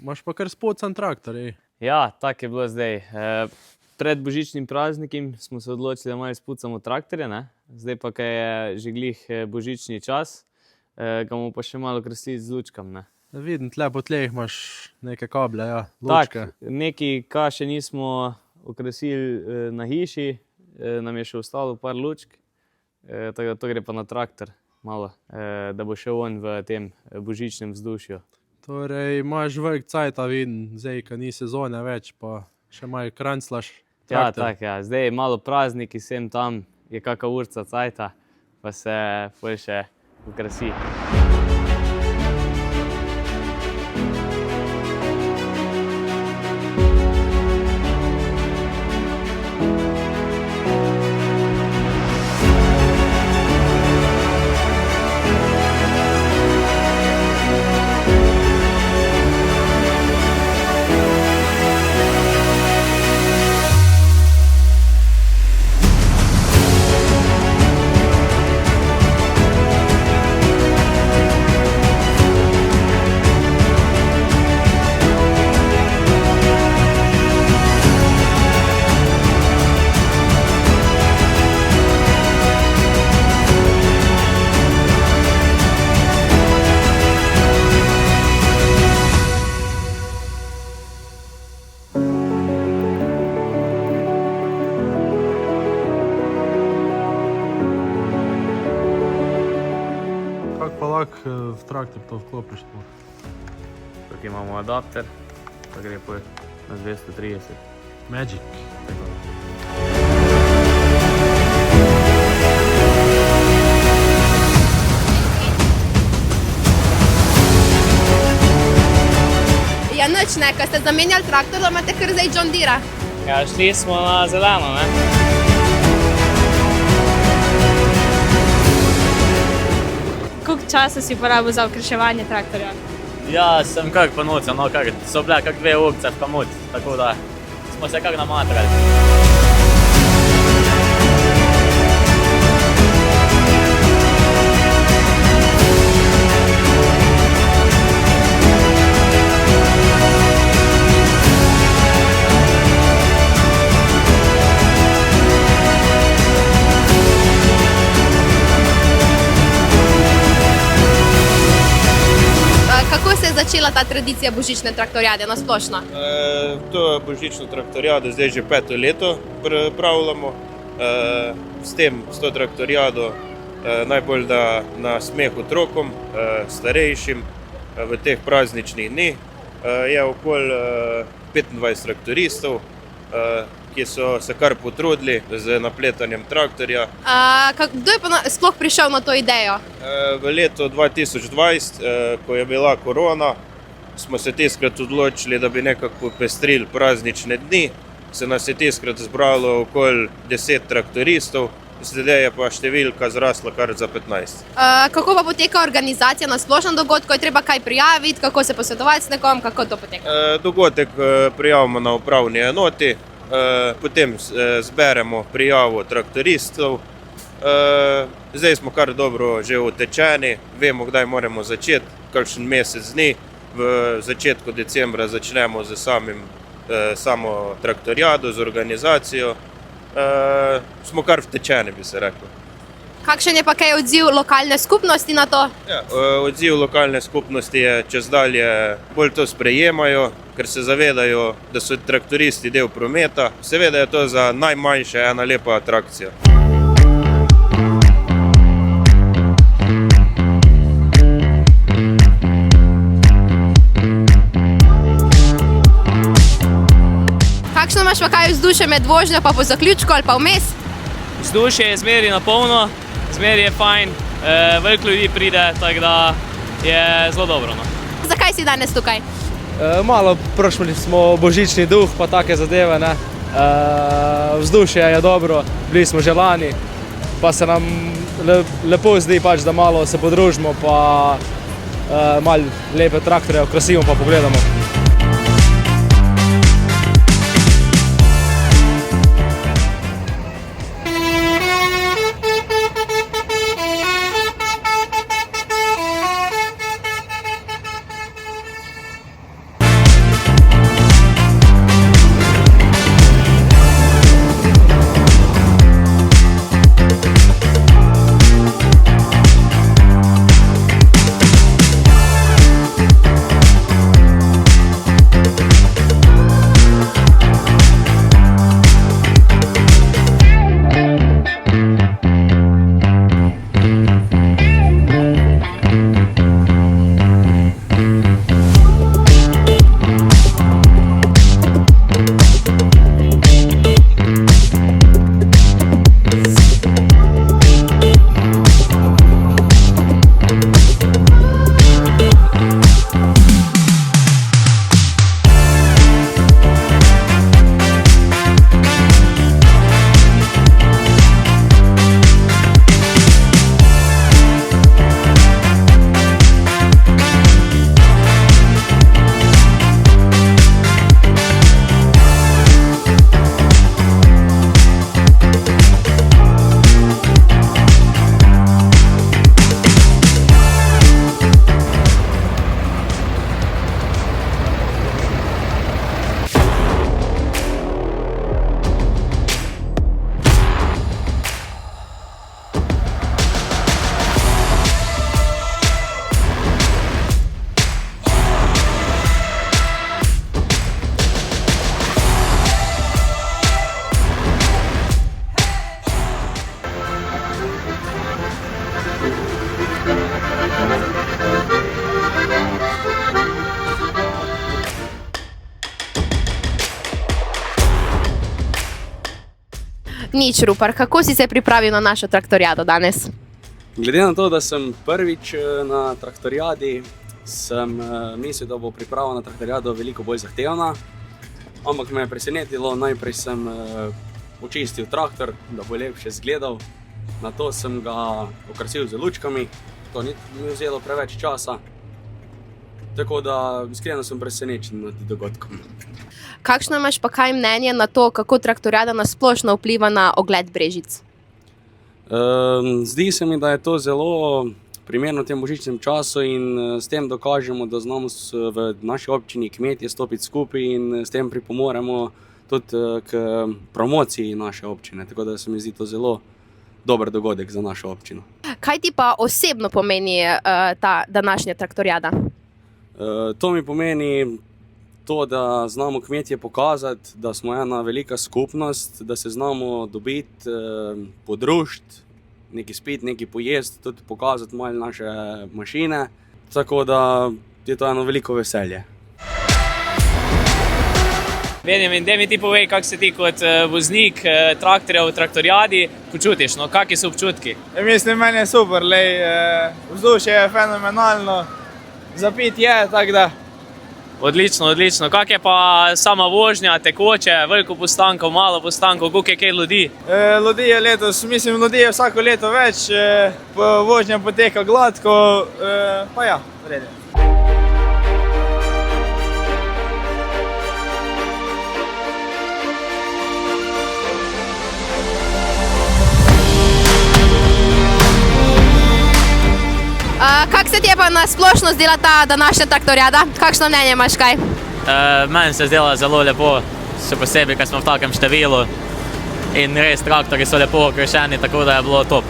Imaš pa kar spocan traktor, ej. Ja, tako je bilo zdaj. Pred božičnim praznikom smo se odločili, da malo spucamo traktorje, ne? Zdaj pa, kaj je že glih božični čas, ga bomo pa še malo krasili z lučkam, ne? Vidim, tle po tleh imaš neke kable, ja, lučke. Tak, nekaj, kar še nismo okrasili na hiši, nam je še ostalo par lučk, tako da to gre pa na traktor malo, da bo šel on v tem božičnem vzdušju. Torej, imaš velik cajta, vidim, zdaj, ko ni sezone več, pa še malo kranclaš Ja, traktor. tako, ja. Zdaj je malo prazniki, sem tam, je kaka urca cajta, pa se pol še okrasi. Kako pa lahko v traktor to vklopiš? Tukaj imamo adapter, pa gre pol na 230. Magic. Ja, nič ne, ko ste zamenjali traktor, da imate kar zdaj John Deere. Ja, šli smo na zeleno, ne? Koliko časa si porabil za okraševanje traktorja? Ja, sem kak ponucal, no kak, so bile kak 2 ovce v kamut, tako da smo se kak namatrali. Kako se je začela ta tradicija božične traktorjade na splošno? To božično traktorjado zdaj že 5. leto pripravljamo. S to traktorjado najbolj da na smeh otrokom, starejšim v teh prazničnih dneh. Je okoli 25 traktoristov, ki so se kar potrudili z napletanjem traktorja. Kdo je pa sploh prišel na to idejo? V letu 2020, ko je bila korona, smo se tiskrat odločili, da bi nekako popestrili praznične dni. Se nas je tiskrat zbralo okoli 10 traktoristov, zdaj je pa številka zrasla kar za 15. Kako pa poteka organizacija na splošnem dogodku? Je treba kaj prijaviti, kako se posvetovati s nekom, kako to poteka? Dogodek prijavimo na upravni enoti, potem zberemo prijavo traktoristov. Zdaj smo kar dobro že utečeni, vemo, kdaj moramo začeti, kakšen mesec dni. V začetku decembra začnemo z samo traktorjado, z organizacijo. Smo kar vtečeni, bi se rekel. Kakšen je pa kaj odziv lokalne skupnosti na to? Ja, odziv lokalne skupnosti je čezdalje bolj to sprejemajo, ker se zavedajo, da so traktoristi del prometa. Seveda je to za najmanjše ena lepa atrakcija. Kakšno imaš pa kaj vzdušje med vožnjo pa po zaključku ali pa vmes? Vzdušje je zmeri na polno, zmeri je fajn, veliko ljudi pride, tako da je zelo dobro, no. Zakaj si danes tukaj? Malo prošli smo božični duh pa take zadeve, ne. Vzdušje je dobro, bili smo že lani, pa se nam lepo zdi pač, da malo se podružimo pa malo lepe traktorje okrasimo pa pogledamo. Nič, Rupar, kako si se pripravil na našo traktorjado danes? Glede na to, da sem prvič na traktorijadi, sem mislil, da bo priprava na traktorijado veliko bolj zahtevna. Ampak me je presenetilo, najprej sem očistil traktor, da bo lepše izgledal. Nato sem ga okrasil z lučkami, to ni mi vzelo preveč časa. Tako da iskreno sem presenečen nad dogodkom. Kakšno imaš pa kaj mnenje na to, kako traktorjada nasplošno vpliva na ogled Brežic? Zdi se mi, da je to zelo primerno v tem božičnem času in s tem dokažemo, da znamo v naši občini kmetje stopiti skupaj in s tem pripomoremo tudi k promociji naše občine. Tako da se mi zdi to zelo dober dogodek za našo občino. Kaj ti pa osebno pomeni ta današnja traktorjada? To mi pomeni to, da znamo kmetje pokazati, da smo ena velika skupnost, da se znamo dobiti, podružiti, nekaj spiti, nekaj pojesti, tudi pokazati malo naše mašine. Tako da je to eno veliko veselje. Benjamin, daj mi ti povej, kako se ti kot voznik traktorja v traktorijadi počutiš, no, kakšni so občutki? Mislim, meni je super, vzdušje je fenomenalno, zapit je, tako da. Odlično, odlično. Kak je pa sama vožnja, tekoče, veliko postankov, malo postankov, koliko je kaj ljudi? Ljudi je letos, mislim, ljudi je vsako leto več, vožnja poteka gladko, pa ja, v redu. Kako se ti je pa nasplošno zdela ta današnja traktorjada? Kakšno mnenje imaš kaj? Meni se zdela zelo lepo, še posebej, ker smo v takem številu in res traktorji so lepo okrašeni, tako da je bilo top.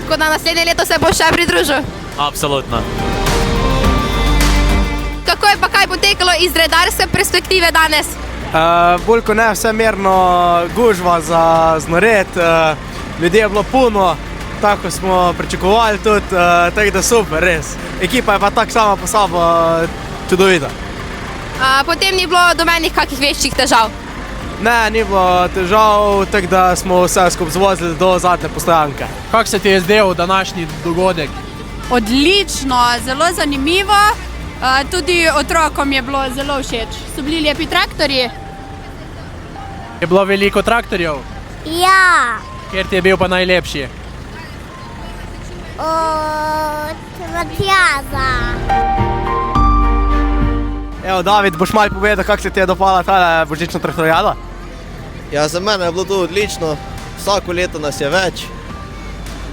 Tako da naslednje leto se boš še pridružil? Absolutno. Kako je pa kaj potekalo iz redarske perspektive danes? Bolj kot ne, vse merno gužva za znored, ljudi je bilo puno. Tako smo pričakovali tudi, tako da super, res. Ekipa je pa tako sama po sabo čudovita. Potem ni bilo domenih kakih večjih težav? Ne, ni bilo težav, tako da smo vse skupaj zvozili do zadnje postojanke. Kako se ti je zdel današnji dogodek? Odlično, zelo zanimivo. Tudi otrokom je bilo zelo všeč. So bili lepi traktorji. Je bilo veliko traktorjev? Ja, Kjer ti je bil pa najlepši? od Matjaza. Evo, David, boš malo povedal, kako se ti je dopala ta božična traktorijada? Ja, za mene je bilo to odlično. Vsako leto nas je več.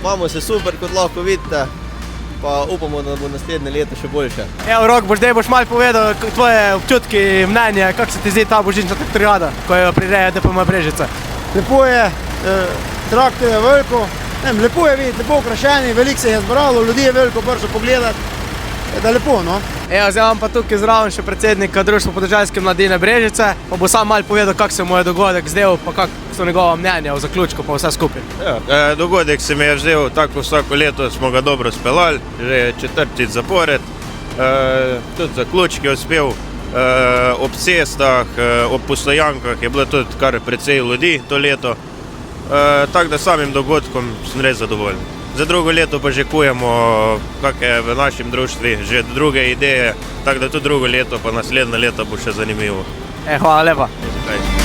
Imamo se super, kot lahko vidite. Pa upamo, da bo naslednje leto še boljše. Evo, Rok, boš malo povedal tvoje občutki, mnenje, kako se ti zdi ta božična traktorijada, ko jo prireja DPM Brežice? Lepo je, traktor je veliko, lepo je videti, lepo okrašeni, veliko se je zbralo, ljudi je veliko prišlo pogledati, da je lepo, no. Evo, zdaj imam pa tukaj zraven še predsednika Društva podeželske mladine Brežice, pa bo sam malo povedal, kako se mu je dogodek zdel, pa kako so njegova mnenja v zaključku, pa vse skupaj. Ja, dogodek se mi je zdel, tako vsako leto smo ga dobro speljali, že četrtič zapored. Tudi zaključek je uspel, ob cestah, ob postojankah je bilo tudi kar precej ljudi to leto. Tako da samim dogodkom sem res zadovoljen. Za drugo leto pa že kujemo, kak je v našem društvu, že druge ideje, tako da tudi drugo leto pa naslednje leto bo še zanimivo. Hvala lepa. Kaj?